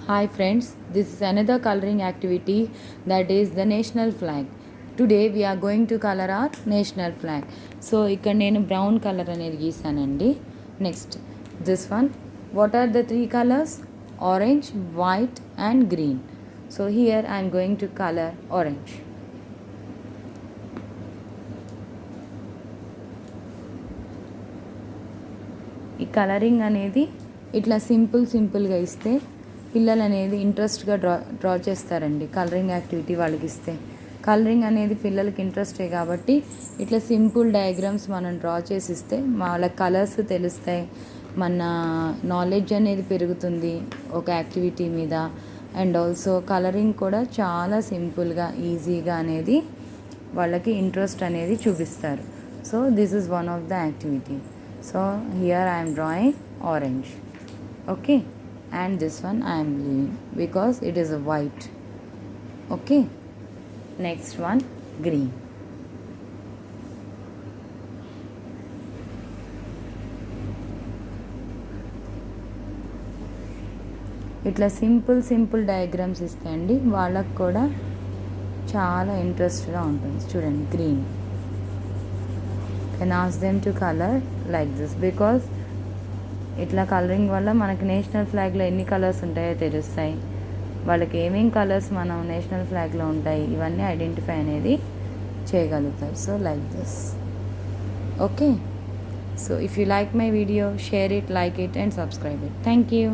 Hi friends, this is another coloring activity, that is the national flag. Today we are going to color our national flag. So ఇక్కడ నేను brown colour అనేది గీసానండి. Next this one, what are the three colours? Orange, white and green. So here I'm going to colour orange. ఈ colouring అనేది ఇట్లా సింపుల్గా ఇస్తే పిల్లలు అనేది ఇంట్రెస్ట్గా డ్రా చేస్తారండి. కలరింగ్ యాక్టివిటీ వాళ్ళకి ఇస్తే కలరింగ్ అనేది పిల్లలకి ఇంట్రెస్టే కాబట్టి ఇట్లా సింపుల్ డయాగ్రామ్స్ మనం డ్రా చేసి ఇస్తే వాళ్ళ కలర్స్ తెలుస్తాయి, మన నాలెడ్జ్ అనేది పెరుగుతుంది ఒక యాక్టివిటీ మీద. అండ్ ఆల్సో కలరింగ్ కూడా చాలా సింపుల్గా ఈజీగా అనేది వాళ్ళకి ఇంట్రెస్ట్ అనేది చూపిస్తారు. So this is one of the activity. So here I am drawing orange, okay, and this one I am leaving because it is a white, okay. Next one, green. ఇట్లా simple diagrams ఇస్తాయండి, వాళ్ళకు కూడా చాలా ఇంట్రెస్ట్గా ఉంటుంది. చూడండి, green. Can ask them to color like this because ఇట్లా colouring వల్ల మనకి నేషనల్ ఫ్లాగ్లో ఎన్ని కలర్స్ ఉంటాయో తెలుస్తాయి, వాళ్ళకి ఏమేం కలర్స్ మనం నేషనల్ ఫ్లాగ్లో ఉంటాయి ఇవన్నీ ఐడెంటిఫై అనేది చేయగలుగుతారు. So like this, okay. So if you like my video, share it, like it and subscribe it. Thank you.